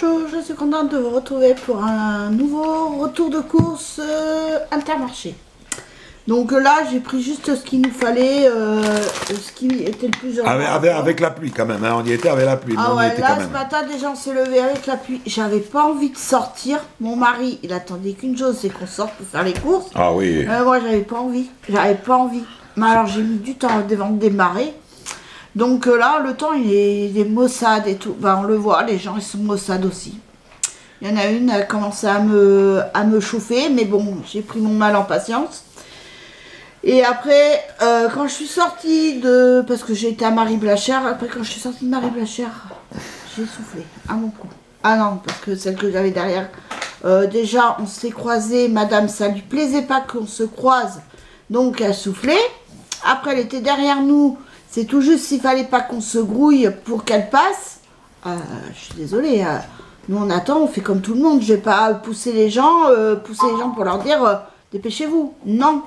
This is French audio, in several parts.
Bonjour, je suis contente de vous retrouver pour un nouveau retour de course Intermarché. Donc là, j'ai pris juste ce qu'il nous fallait, ce qui était le plus urgent. Avec la pluie quand même, hein. On y était avec la pluie. Ah ouais, là ce matin déjà on s'est levé avec la pluie. J'avais pas envie de sortir. Mon mari, il attendait qu'une chose, c'est qu'on sorte pour faire les courses. Ah oui. Moi j'avais pas envie. Mais alors j'ai mis du temps avant de démarrer. Donc là, le temps il est maussade et tout. Ben, on le voit, les gens ils sont maussades aussi. Il y en a une, elle a commencé à me chauffer, mais bon, j'ai pris mon mal en patience. Et après, quand je suis sortie parce que j'ai été à Marie-Blachère, après quand je suis sortie de Marie-Blachère, j'ai soufflé à mon cou. Ah non, parce que celle que j'avais derrière, déjà on s'est croisés, madame, ça lui plaisait pas qu'on se croise, donc elle soufflait. Après elle était derrière nous, c'est tout juste s'il fallait pas qu'on se grouille pour qu'elle passe. Je suis désolée, nous on attend, on fait comme tout le monde, je vais pas pousser les gens pour leur dire dépêchez-vous, non.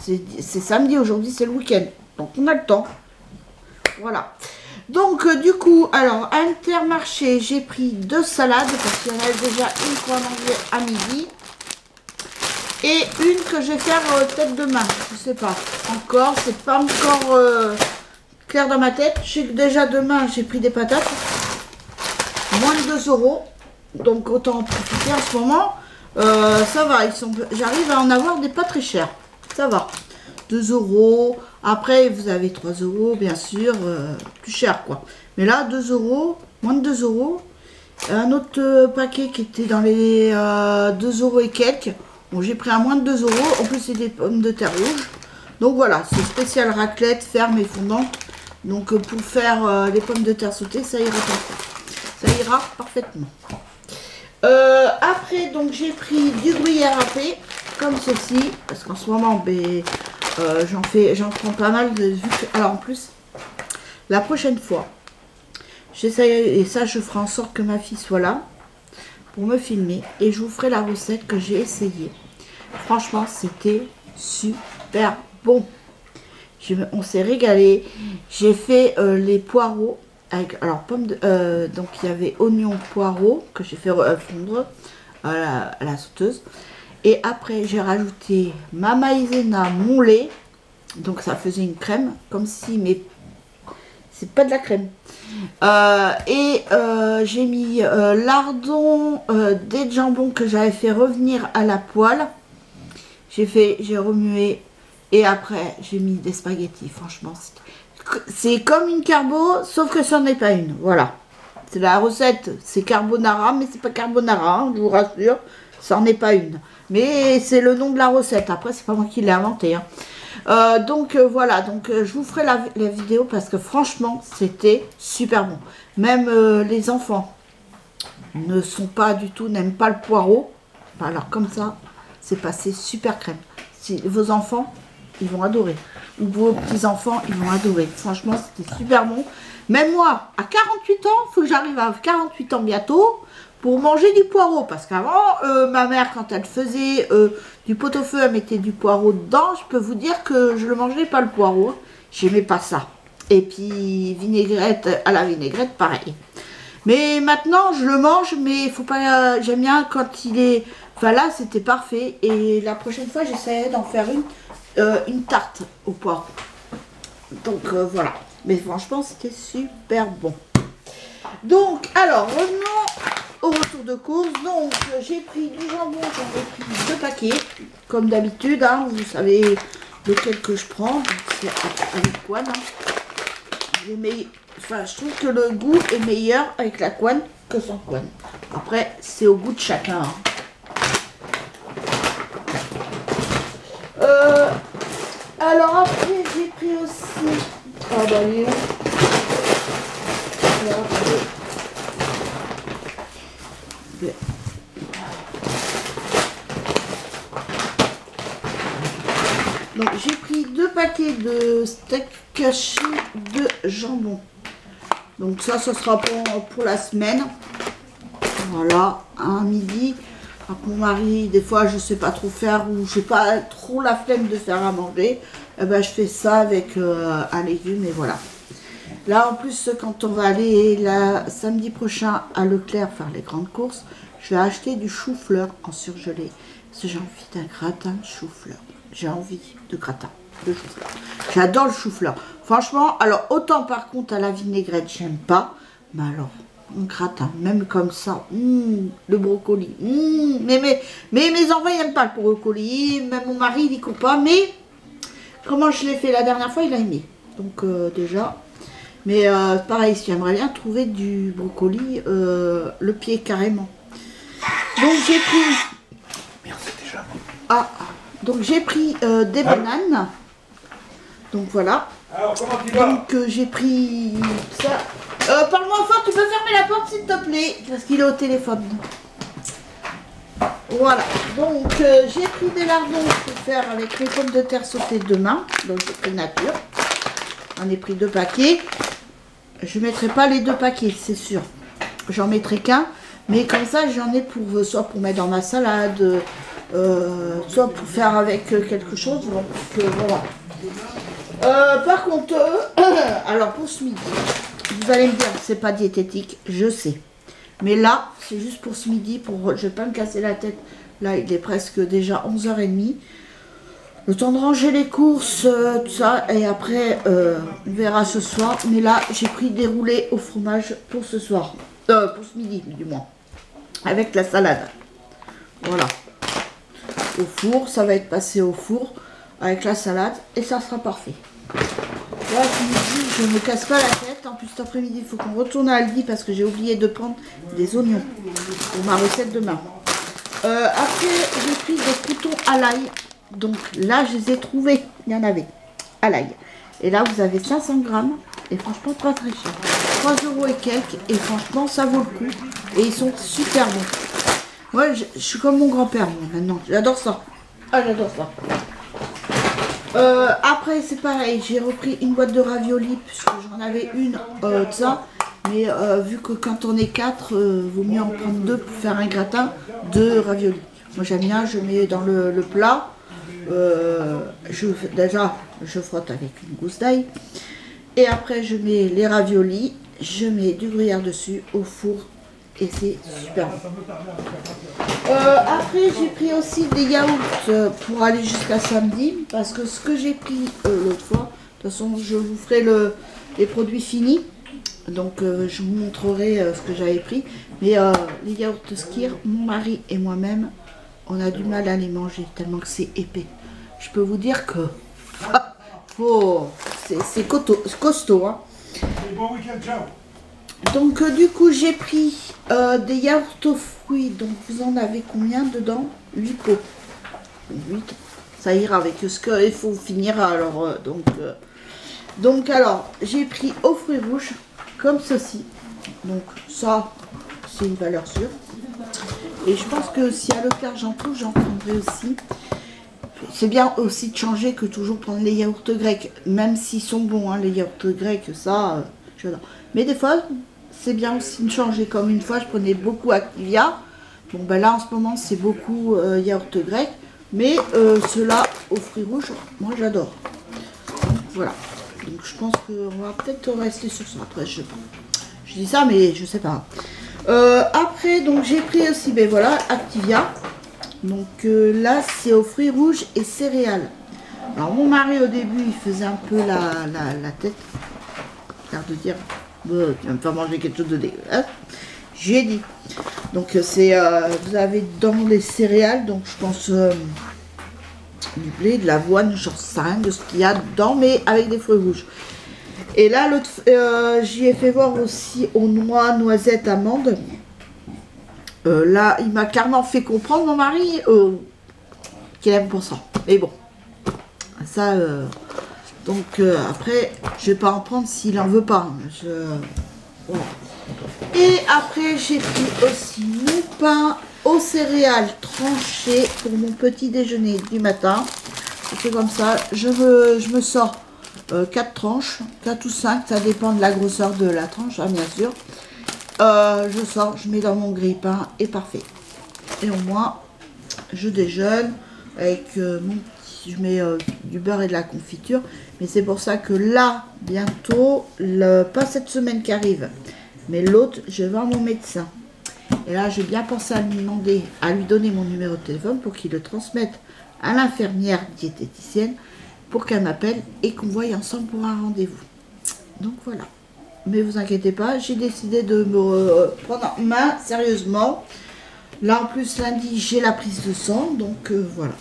C'est samedi, aujourd'hui c'est le week-end, donc on a le temps. Voilà. Donc du coup, alors Intermarché, j'ai pris 2 salades parce qu'il y en avait déjà une qu'on va manger à midi et une que je vais faire peut-être demain. Je sais pas encore, c'est pas encore clair dans ma tête. Je sais que déjà demain j'ai pris des patates, moins de 2 €, donc autant en profiter en ce moment. Ça va, j'arrive à en avoir des pas très chers. Ça va, 2 €. Après, vous avez 3 € bien sûr, plus cher quoi. Mais là, 2 €, moins de 2 €. Un autre paquet qui était dans les 2 € et quelques. Bon, j'ai pris à moins de 2 €. En plus, c'est des pommes de terre rouges. Donc voilà, c'est spécial raclette, ferme et fondante. Donc pour faire les pommes de terre sautées, ça ira parfait. Ça ira parfaitement. Après, donc j'ai pris du gruyère râpé, comme ceci, parce qu'en ce moment, j'en prends pas mal. Alors en plus, la prochaine fois, j'essaye, et ça je ferai en sorte que ma fille soit là, pour me filmer, et je vous ferai la recette que j'ai essayée. Franchement, c'était super bon. On s'est régalé. J'ai fait les poireaux. Alors, donc il y avait oignons, poireaux que j'ai fait fondre à la sauteuse. Et après, j'ai rajouté ma maïzena, mon lait. Donc ça faisait une crème, comme si, mais c'est pas de la crème. J'ai mis lardons, des jambons que j'avais fait revenir à la poêle. J'ai remué. Et après, j'ai mis des spaghettis. Franchement, c'est comme une carbo, sauf que ça n'en est pas une. Voilà. C'est la recette, c'est carbonara, mais c'est pas carbonara, hein, je vous rassure. Ça n'en est pas une. Mais c'est le nom de la recette. Après, c'est pas moi qui l'ai inventé. Hein. Voilà. Donc, je vous ferai la vidéo parce que franchement, c'était super bon. Même les enfants ne sont pas du tout, n'aiment pas le poireau. Alors, comme ça, c'est passé super crème. Si vos enfants, ils vont adorer. Ou vos petits-enfants, ils vont adorer. Franchement, c'était super bon. Même moi, à 48 ans, il faut que j'arrive à 48 ans bientôt pour manger du poireau. Parce qu'avant, ma mère, quand elle faisait du pot-au-feu, elle mettait du poireau dedans. Je peux vous dire que je ne le mangeais pas, le poireau. J'aimais pas ça. Et puis, vinaigrette, à la vinaigrette, pareil. Mais maintenant, je le mange, mais il faut pas. J'aime bien quand il est. Enfin là, c'était parfait. Et la prochaine fois, j'essaierai d'en faire une tarte au poireau. Donc voilà. Mais franchement, c'était super bon. Donc, alors, revenons au retour de course. Donc, j'ai pris du jambon, j'en ai pris 2 paquets, comme d'habitude. Hein, vous savez lequel que je prends. C'est avec couenne. Hein. Enfin, je trouve que le goût est meilleur avec la couenne que sans couenne. Après, c'est au goût de chacun. Hein. Alors après, j'ai pris aussi... Ah bah allez. Donc j'ai pris 2 paquets de steak caché de jambon. Donc ça sera pour la semaine. Voilà, à midi. Mon mari, des fois, je sais pas trop faire ou j'ai pas trop la flemme de faire à manger. Eh ben, je fais ça avec un légume et voilà. Là, en plus, quand on va aller samedi prochain à Leclerc faire les grandes courses, je vais acheter du chou-fleur en surgelé. Parce que j'ai envie d'un gratin de chou-fleur. J'ai envie de gratin de chou-fleur. J'adore le chou-fleur. Franchement, alors autant par contre à la vinaigrette, j'aime pas. Mais alors, un gratin, même comme ça, le brocoli. Mais mes enfants, ils n'aiment pas le brocoli. Même mon mari, il n'y court pas. Mais comment je l'ai fait la dernière fois, il a aimé. Donc déjà... Mais pareil, j'aimerais bien trouver du brocoli, le pied carrément. Donc j'ai pris... Merde, c'est déjà bon. Ah, donc j'ai pris des bananes. Donc voilà. Alors, comment tu vas? Donc j'ai pris ça. Parle-moi fort, tu peux fermer la porte s'il te plaît, parce qu'il est au téléphone. Voilà, donc j'ai pris des lardons pour faire avec les pommes de terre sautées demain. Donc j'ai pris nature. J'en ai pris 2 paquets. Je ne mettrai pas les 2 paquets, c'est sûr. J'en mettrai qu'un. Mais comme ça, j'en ai pour soit pour mettre dans ma salade, soit pour faire avec quelque chose. Donc voilà. Par contre, alors pour ce midi, vous allez me dire, c'est pas diététique, je sais. Mais là, c'est juste pour ce midi, je ne vais pas me casser la tête. Là, il est presque déjà 11h30. Le temps de ranger les courses, tout ça, et après, on verra ce soir. Mais là, j'ai pris des roulés au fromage pour ce soir. Pour ce midi, du moins. Avec la salade. Voilà. Au four, ça va être passé au four avec la salade et ça sera parfait. Là, ce midi, je ne me casse pas la tête. En plus, cet après-midi, il faut qu'on retourne à Aldi parce que j'ai oublié de prendre des oignons pour ma recette demain. Après, j'ai pris des croutons à l'ail. Donc là, je les ai trouvés. Il y en avait à l'ail. Et là, vous avez 500 grammes. Et franchement, pas très cher. 3 € et quelques. Et franchement, ça vaut le coup. Et ils sont super bons. Ouais, je suis comme mon grand-père, moi, maintenant. J'adore ça. Ah, j'adore ça. Après, c'est pareil. J'ai repris une boîte de raviolis. Puisque j'en avais une de ça. Mais vu que quand on est 4, vaut mieux en prendre 2 pour faire un gratin de raviolis. Moi, j'aime bien. Je mets dans le plat. Déjà, je frotte avec une gousse d'ail. Et après, je mets les raviolis. Je mets du gruyère dessus au four. Et c'est super bon. Après, j'ai pris aussi des yaourts pour aller jusqu'à samedi. Parce que ce que j'ai pris l'autre fois, de toute façon, je vous ferai les produits finis. Donc, je vous montrerai ce que j'avais pris. Mais les yaourts Skir, mon mari et moi-même, on a du mal à les manger tellement que c'est épais. Je peux vous dire que c'est costaud. Hein. Bon week-end, ciao. Donc du coup j'ai pris des yaourts aux fruits. Donc vous en avez combien dedans? 8 pots. 8. Ça ira avec ce qu'il faut finir. Alors donc alors j'ai pris aux fruits rouges comme ceci. Donc ça c'est une valeur sûre. Et je pense que si à Leclerc j'en trouve, j'en prendrai aussi. C'est bien aussi de changer que toujours prendre les yaourts grecs. Même s'ils sont bons, hein, les yaourts grecs, ça, j'adore. Mais des fois, c'est bien aussi de changer. Comme une fois, je prenais beaucoup Activia. Bon, ben là, en ce moment, c'est beaucoup yaourt grec. Mais ceux-là, aux fruits rouges, moi, j'adore. Voilà. Donc, je pense qu'on va peut-être rester sur ça. Après, je sais pas. Je dis ça, mais je sais pas. Après, donc j'ai pris aussi, ben voilà, Activia. Donc là, c'est aux fruits rouges et céréales. Alors mon mari au début, il faisait un peu la tête. L'air de dire, tu vas me faire manger quelque chose de dégueulasse. J'ai dit. Donc c'est, vous avez dans les céréales, donc je pense du blé, de l'avoine, j'en sais rien de ce qu'il y a dedans, mais avec des fruits rouges. Et là, j'y ai fait voir aussi aux noix, noisettes, amandes. Là, il m'a clairement fait comprendre, mon mari, qu'il aime pour ça. Mais bon, ça, donc après, je vais pas en prendre s'il en veut pas. Voilà. Et après, j'ai pris aussi mon pain aux céréales tranché pour mon petit déjeuner du matin. C'est comme ça, je me sors 4 tranches, 4 ou 5, ça dépend de la grosseur de la tranche, hein, bien sûr. Je sors, je mets dans mon grille-pain et parfait. Et au moins, je déjeune avec mon petit je mets du beurre et de la confiture. Mais c'est pour ça que là, bientôt, pas cette semaine qui arrive, mais l'autre, je vais voir mon médecin. Et là, j'ai bien pensé à lui demander, à lui donner mon numéro de téléphone pour qu'il le transmette à l'infirmière diététicienne pour qu'elle m'appelle et qu'on voie ensemble pour un rendez-vous. Donc voilà. Mais vous inquiétez pas, j'ai décidé de me prendre en main sérieusement. Là en plus lundi j'ai la prise de sang, donc voilà.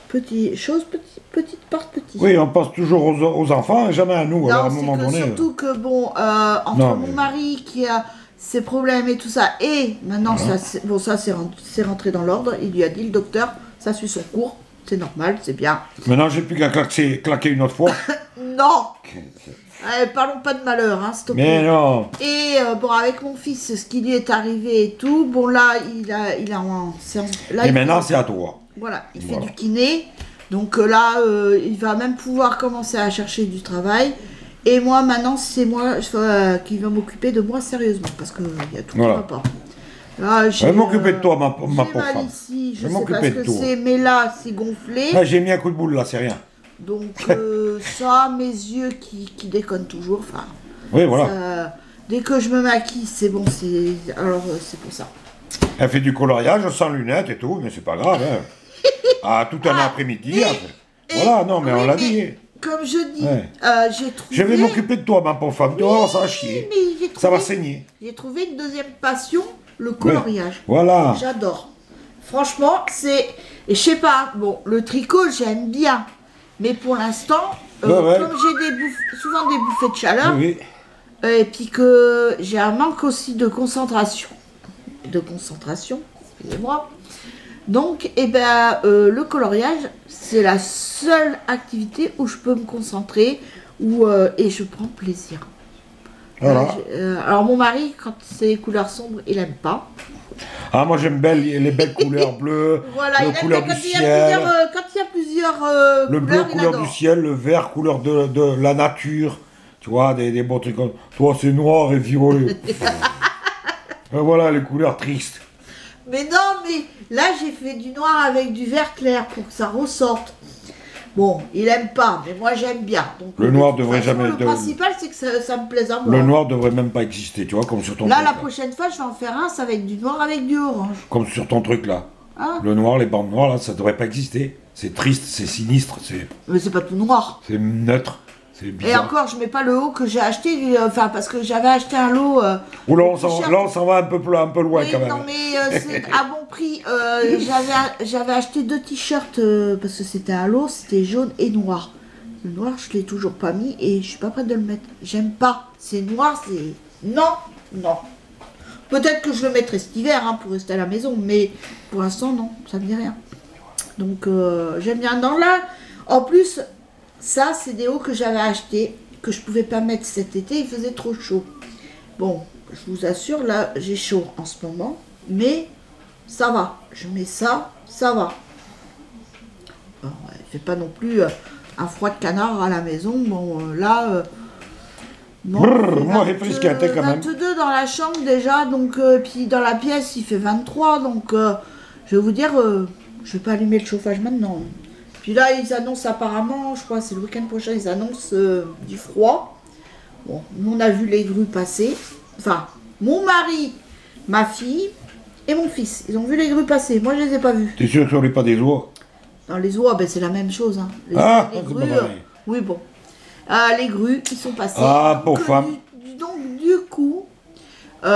Petite chose, petite par petite. Oui, on pense toujours aux enfants et jamais à nous. Non, alors à un moment c'est que donné. surtout que bon, entre mon mari qui a ses problèmes et tout ça, et maintenant ça c'est rentré dans l'ordre, il lui a dit le docteur, ça suit son cours, c'est normal, c'est bien. Maintenant j'ai plus qu'à claquer une autre fois. Non. Parlons pas de malheur, hein, stop. Mais non. Et bon, avec mon fils, ce qui lui est arrivé et tout, bon là, il a en séance. Là, Et maintenant c'est à toi. Voilà, il fait du kiné. Donc là, il va même pouvoir commencer à chercher du travail. Et moi, maintenant, c'est moi qui va m'occuper de moi sérieusement, parce qu'il y a tout qui va pas. Là, je vais m'occuper de toi, ma pauvre femme. Ici, je sais pas ce que c'est, mais là, c'est gonflé. Là, j'ai mis un coup de boule, là, c'est rien. Donc ça, mes yeux qui déconnent toujours, enfin... Oui, voilà. Dès que je me maquille, c'est bon, alors c'est pour ça. Elle fait du coloriage sans lunettes et tout, mais c'est pas grave, hein. Tout un après-midi. Voilà, non, mais on l'a dit. Comme je dis, j'ai trouvé... Je vais m'occuper de toi, ma pauvre femme, tu vas voir, ça va chier. Ça va saigner. J'ai trouvé une deuxième passion, le coloriage. Voilà. J'adore. Franchement, c'est... Et je sais pas, bon, le tricot, j'aime bien. Mais pour l'instant, comme j'ai souvent des bouffées de chaleur, et puis que j'ai un manque aussi de concentration, excusez-moi. Donc, le coloriage, c'est la seule activité où je peux me concentrer et je prends plaisir. Voilà. Alors mon mari, quand c'est les couleurs sombres, il n'aime pas. Ah, moi j'aime les belles couleurs bleues, voilà, les couleurs du ciel. Quand il y a plusieurs le bleu, couleur du ciel, le vert, couleur de la nature. Tu vois, des beaux trucs comme... Toi, c'est noir et violet. Voilà, les couleurs tristes. Mais non, mais là, j'ai fait du noir avec du vert clair pour que ça ressorte. Bon, il aime pas, mais moi, j'aime bien. Donc, le noir devrait jamais... Le principal, c'est que ça me plaise à moi. Le noir devrait même pas exister, tu vois, comme sur ton là, truc. Là, la prochaine fois, je vais en faire un, ça va être du noir avec du orange. Comme sur ton truc, là. Hein? Le noir, les bandes noires, là, ça devrait pas exister. C'est triste, c'est sinistre, c'est... Mais c'est pas tout noir. C'est neutre. Et encore, je mets pas le haut que j'ai acheté, parce que j'avais acheté un lot. Ou là, on s'en va un peu loin quand même. Non, mais c'est à bon prix. J'avais acheté 2 t-shirts parce que c'était un lot, c'était jaune et noir. Le noir, je l'ai toujours pas mis et je suis pas prête de le mettre. J'aime pas. C'est noir, c'est. Non. Peut-être que je le mettrai cet hiver pour rester à la maison, mais pour l'instant, non, ça me dit rien. Donc, j'aime bien. En plus. Ça, c'est des hauts que j'avais achetés, que je pouvais pas mettre cet été, il faisait trop chaud. Bon, je vous assure, là, j'ai chaud en ce moment, mais ça va. Je mets ça, ça va. Bon, il fait pas non plus un froid de canard à la maison. Bon, là... moi, j'ai pris ce qu'il y a quand même. 22 dans la chambre déjà, donc puis dans la pièce, il fait 23, donc je vais vous dire, je vais pas allumer le chauffage maintenant. Puis là, ils annoncent apparemment, je crois que c'est le week-end prochain, ils annoncent du froid. Bon, nous on a vu les grues passer. Enfin, mon mari, ma fille et mon fils, ils ont vu les grues passer. Moi, je les ai pas vus. T'es sûr que ce n'est pas des oies? Dans les oies, c'est la même chose. Hein. Les grues, oui, bon. Les grues, ils sont passés. Ah, pauvre femme. Donc, du coup, mon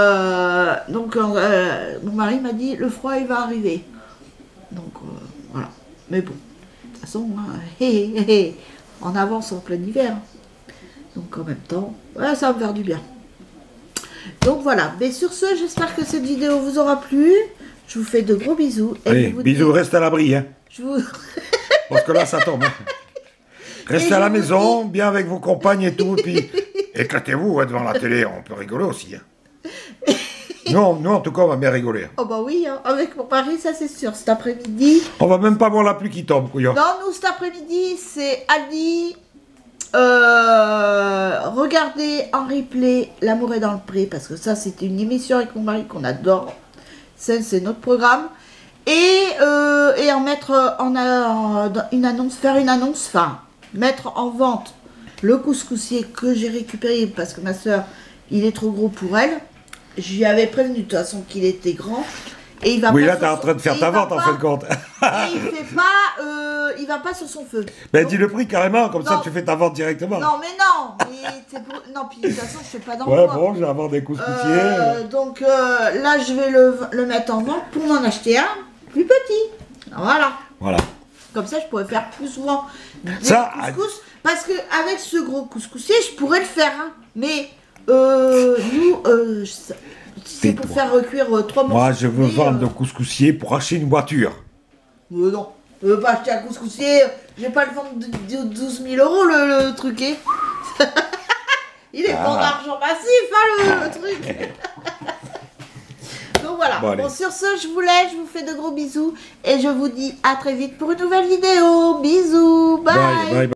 mari m'a dit, le froid, il va arriver. Donc, voilà. Mais bon. De toute façon, on avance en plein hiver. Donc en même temps, voilà, ça va me faire du bien. Donc voilà, mais sur ce, j'espère que cette vidéo vous aura plu. Je vous fais de gros bisous. Allez, bisous, reste à l'abri. Hein. Parce que là, ça tombe. Hein. Restez à la maison, bien avec vos compagnes et tout, et puis éclatez-vous devant la télé, on peut rigoler aussi. Hein. Nous, en tout cas, on va bien rigoler. Oh bah oui, hein. Avec mon mari, ça c'est sûr. Cet après-midi... On va même pas voir la pluie qui tombe, couillon. Non, nous, cet après-midi, c'est Ali. Regardez en replay L'amour est dans le pré, parce que ça, c'était une émission avec mon mari qu'on adore. C'est notre programme. et en mettre une annonce, faire une annonce, enfin, mettre en vente le couscoussier que j'ai récupéré parce que ma soeur, il est trop gros pour elle. Je lui avais prévenu de toute façon qu'il était grand. Et il va oui, pas là, t'es en train de faire ta vente, en fin de compte. il va pas sur son feu. Ben, dis le prix carrément, comme ça tu fais ta vente directement. Non, mais non, non, puis de toute façon, je fais pas d'envoi. Ouais, bon, je vais avoir des couscoussiers. Donc là, je vais le mettre en vente pour m'en acheter un plus petit. Voilà. Voilà. Comme ça, je pourrais faire plus souvent des couscous. Parce que avec ce gros couscoussier, je pourrais le faire. Hein. Mais nous, c'est pour faire recuire 3 mois. Moi, je veux vendre de couscoussier pour acheter une voiture. Non, je veux pas acheter un couscoussier. Je vais pas le vendre de 12 000 euros le truc. Hein. Il est pas d'argent massif, hein, le truc. Donc voilà. Bon, sur ce, je vous laisse. Je vous fais de gros bisous. Et je vous dis à très vite pour une nouvelle vidéo. Bisous. Bye. Bye.